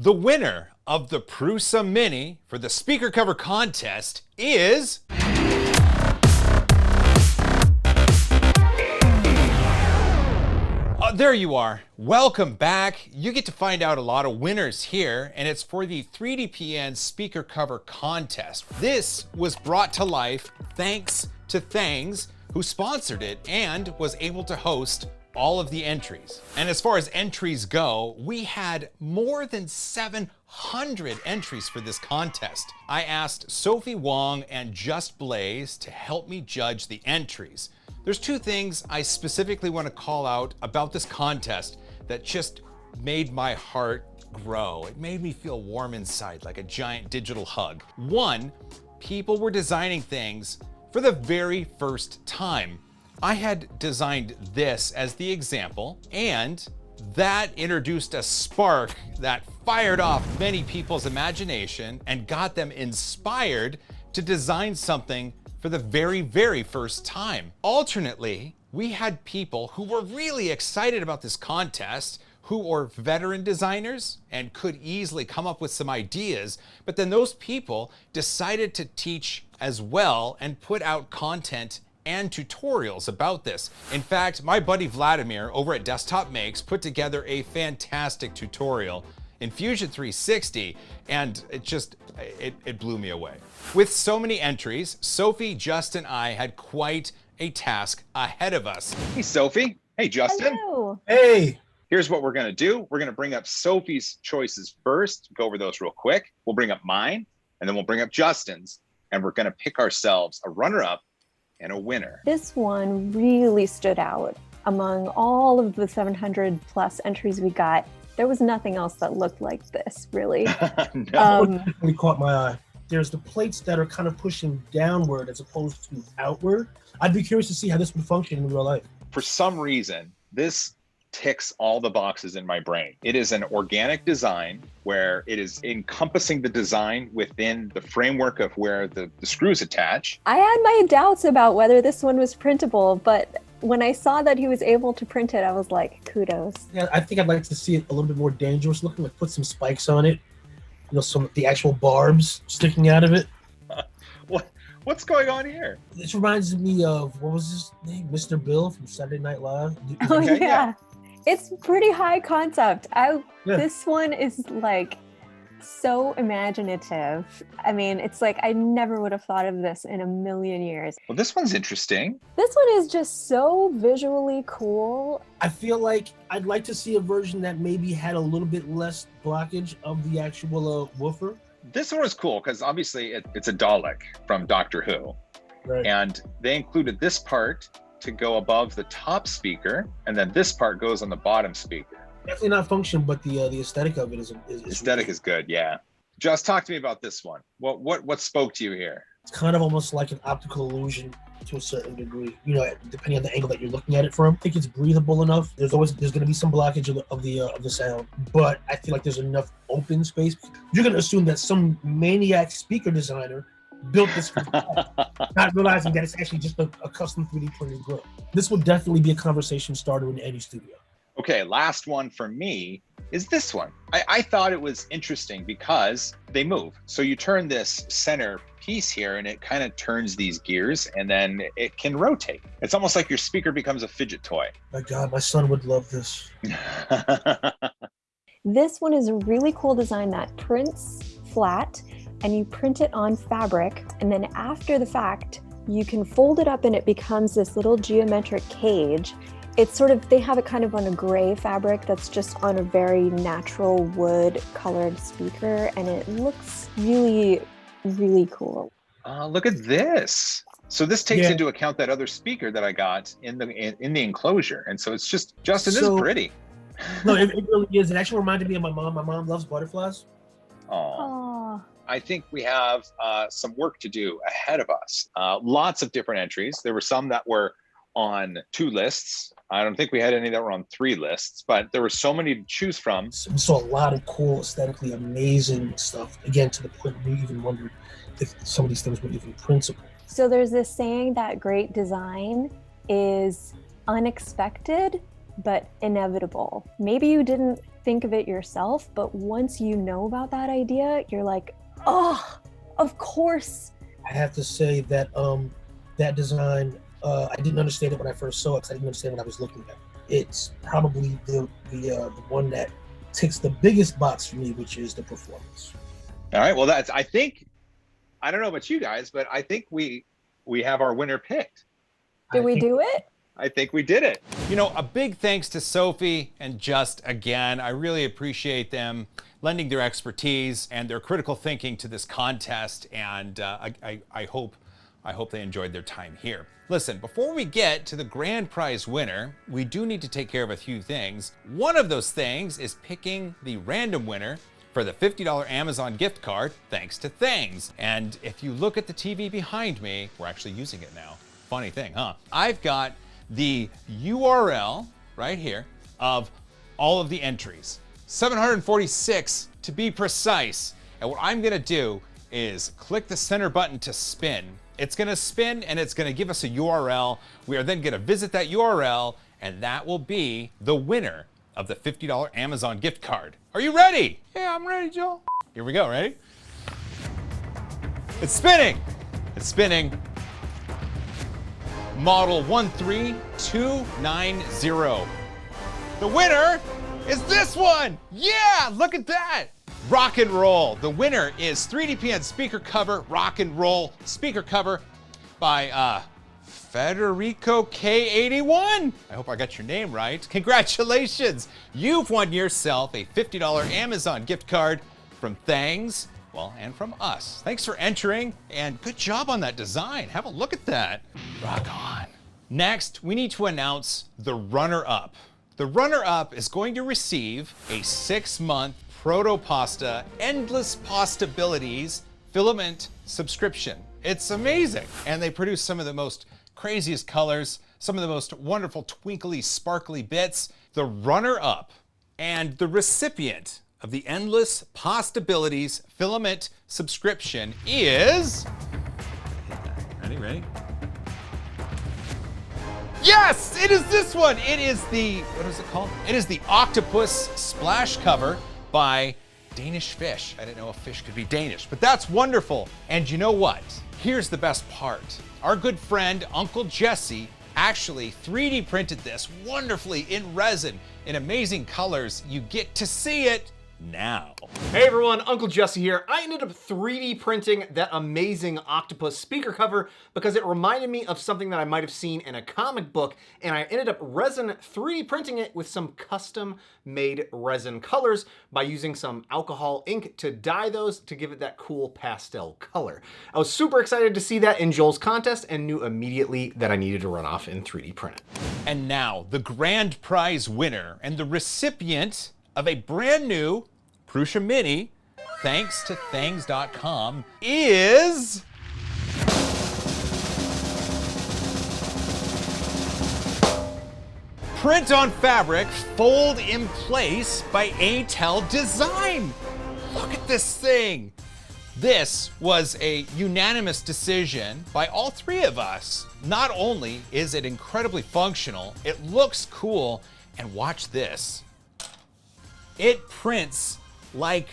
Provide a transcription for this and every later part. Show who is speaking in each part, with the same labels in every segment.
Speaker 1: The winner of the Prusa Mini for the speaker cover contest is... There you are. Welcome back. You get to find out a lot of winners here, and it's for the 3DPN speaker cover contest. This was brought to life thanks to Thangs, who sponsored it and was able to host all of the entries. And as far as entries go, we had more than 700 entries for this contest. I asked Sophie Wong and Just Blaze to help me judge the entries. There's two things I specifically want to call out about this contest that just made my heart grow. It made me feel warm inside, like a giant digital hug. One, people were designing things for the very first time. I had designed this as the example, and that introduced a spark that fired off many people's imagination and got them inspired to design something for the very, very first time. Alternately, we had people who were really excited about this contest, who are veteran designers and could easily come up with some ideas, but then those people decided to teach as well and put out content and tutorials about this. In fact, my buddy Vladimir over at Desktop Makes put together a fantastic tutorial in Fusion 360, and it blew me away. With so many entries, Sophie, Just, and I had quite a task ahead of us.
Speaker 2: Hey, Sophie. Hey, Justin.
Speaker 3: Hello.
Speaker 4: Hey.
Speaker 2: Here's what we're gonna do. We're gonna bring up Sophie's choices first, go over those real quick. We'll bring up mine, and then we'll bring up Justin's, and we're gonna pick ourselves a runner-up and a winner.
Speaker 3: This one really stood out. Among all of the 700 plus entries we got, there was nothing else that looked like this, really.
Speaker 2: No.
Speaker 4: Really caught my eye. There's the plates that are kind of pushing downward as opposed to outward. I'd be curious to see how this would function in real life.
Speaker 2: For some reason, this ticks all the boxes in my brain. It is an organic design where it is encompassing the design within the framework of where the screws attach.
Speaker 3: I had my doubts about whether this one was printable, but when I saw that he was able to print it, I was like, kudos.
Speaker 4: Yeah, I think I'd like to see it a little bit more dangerous looking, like put some spikes on it. You know, some of the actual barbs sticking out of it.
Speaker 2: What's going on here?
Speaker 4: This reminds me of, what was his name? Mr. Bill from Saturday Night Live.
Speaker 3: Oh,
Speaker 2: Okay,
Speaker 3: yeah. It's pretty high concept. This one is like so imaginative. I mean, it's like I never would have thought of this in a million years.
Speaker 2: Well, this one's interesting.
Speaker 3: This one is just so visually cool.
Speaker 4: I feel like I'd like to see a version that maybe had a little bit less blockage of the actual woofer.
Speaker 2: This one was cool because obviously it's a Dalek from Doctor Who.
Speaker 4: Right.
Speaker 2: And they included this part to go above the top speaker, and then this part goes on the bottom speaker.
Speaker 4: Definitely not function, but the aesthetic of it is
Speaker 2: Aesthetic is good, yeah. Just talk to me about this one. What spoke to you here?
Speaker 4: It's kind of almost like an optical illusion to a certain degree, you know, depending on the angle that you're looking at it from. I think it's breathable enough. There's going to be some blockage of the sound, but I feel like there's enough open space. You're going to assume that some maniac speaker designer built this from not realizing that it's actually just a custom 3D printed grill. This would definitely be a conversation starter in any studio.
Speaker 2: Okay, last one for me is this one. I thought it was interesting because they move. So you turn this center piece here and it kind of turns these gears and then it can rotate. It's almost like your speaker becomes a fidget toy.
Speaker 4: My God, my son would love this.
Speaker 3: This one is a really cool design that prints flat and you print it on fabric. And then after the fact, you can fold it up and it becomes this little geometric cage. It's sort of, they have it kind of on a gray fabric that's just on a very natural wood colored speaker. And it looks really, really cool.
Speaker 2: Look at this. So this takes into account that other speaker that I got in the enclosure. And so it's just, Justin, this is pretty.
Speaker 4: No, it really is. It actually reminded me of my mom. My mom loves butterflies.
Speaker 2: Oh. I think we have some work to do ahead of us. Lots of different entries. There were some that were on 2 lists. I don't think we had any that were on 3 lists, but there were so many to choose from.
Speaker 4: We saw a lot of cool, aesthetically amazing stuff. Again, to the point where we even wondered if some of these things were even printable.
Speaker 3: So there's this saying that great design is unexpected, but inevitable. Maybe you didn't think of it yourself, but once you know about that idea, you're like, oh, of course.
Speaker 4: I have to say that that design, I didn't understand it when I first saw it because I didn't understand what I was looking at. It's probably the one that ticks the biggest box for me, which is the performance.
Speaker 2: All right, well, I don't know about you guys, but I think we have our winner picked.
Speaker 3: Did we do it?
Speaker 2: I think we did it.
Speaker 1: You know, a big thanks to Sophie and Just again. I really appreciate them lending their expertise and their critical thinking to this contest, and I hope they enjoyed their time here. Listen, before we get to the grand prize winner, we do need to take care of a few things. One of those things is picking the random winner for the $50 Amazon gift card, thanks to Thangs. And if you look at the TV behind me, we're actually using it now. Funny thing, huh? I've got the URL right here of all of the entries, 746 to be precise. And what I'm gonna do is click the center button to spin. It's gonna spin and it's gonna give us a URL. We are then gonna visit that URL, and that will be the winner of the $50 Amazon gift card. Are you ready? Yeah, I'm ready, Joe. Here we go, ready? It's spinning. It's spinning. Model 13290. The winner is this one. Yeah, look at that. Rock and roll. The winner is 3DPN speaker cover, rock and roll speaker cover by Federico K81. I hope I got your name right. Congratulations. You've won yourself a $50 Amazon gift card from Thangs, well, and from us. Thanks for entering, and good job on that design. Have a look at that. Rock on. Next, we need to announce the runner-up. The runner-up is going to receive a 6-month Protopasta Endless Pastabilities filament subscription. It's amazing. And they produce some of the most craziest colors, some of the most wonderful twinkly, sparkly bits. The runner-up and the recipient of the Endless Pastabilities filament subscription is... Ready? Yes, it is this one. It is the, what is it called? It is the Octopus Splash Cover by Danish Fish. I didn't know a fish could be Danish, but that's wonderful. And you know what? Here's the best part. Our good friend, Uncle Jesse, actually 3D printed this wonderfully in resin in amazing colors. You get to see it now.
Speaker 5: Hey everyone, Uncle Jesse here. I ended up 3D printing that amazing octopus speaker cover because it reminded me of something that I might have seen in a comic book, and I ended up resin 3D printing it with some custom made resin colors by using some alcohol ink to dye those to give it that cool pastel color. I was super excited to see that in Joel's contest and knew immediately that I needed to run off and 3D print it.
Speaker 1: And now the grand prize winner and the recipient of a brand new Prusa Mini, thanks to Thangs.com, is... Print on Fabric, Fold in Place by ATEL Design. Look at this thing. This was a unanimous decision by all three of us. Not only is it incredibly functional, it looks cool, and watch this. It prints like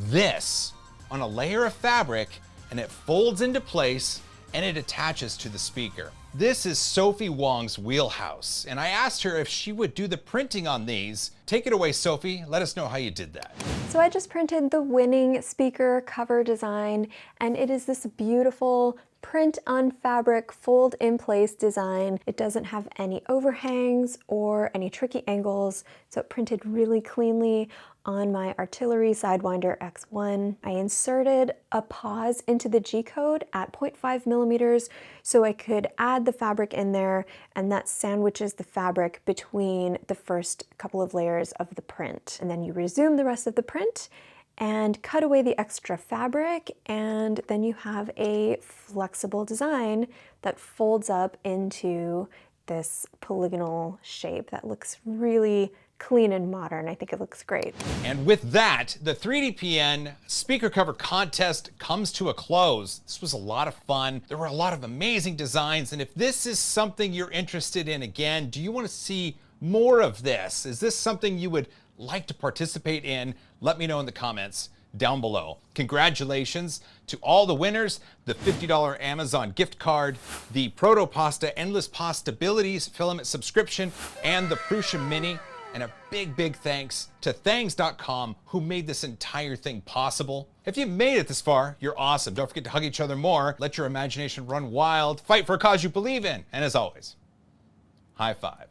Speaker 1: this on a layer of fabric, and it folds into place and it attaches to the speaker. This is Sophie Wong's wheelhouse, and I asked her if she would do the printing on these. Take it away, Sophie. Let us know how you did that.
Speaker 3: So I just printed the winning speaker cover design, and it is this beautiful print on fabric, fold in place design. It doesn't have any overhangs or any tricky angles, so it printed really cleanly on my Artillery Sidewinder X1. I inserted a pause into the G-code at 0.5 millimeters so I could add the fabric in there, and that sandwiches the fabric between the first couple of layers of the print. And then you resume the rest of the print and cut away the extra fabric, and then you have a flexible design that folds up into this polygonal shape that looks really clean and modern. I think it looks great.
Speaker 1: And with that, the 3DPN speaker cover contest comes to a close. This was a lot of fun. There were a lot of amazing designs, and if this is something you're interested in, again, do you want to see more of this? Is this something you would like to participate in, let me know in the comments down below. Congratulations to all the winners, the $50 Amazon gift card, the Proto Pasta Endless Pastabilities filament subscription, and the Prusa Mini. And a big thanks to Thangs.com, who made this entire thing possible. If you've made it this far, you're awesome. Don't forget to hug each other more, let your imagination run wild, fight for a cause you believe in, and as always, high five.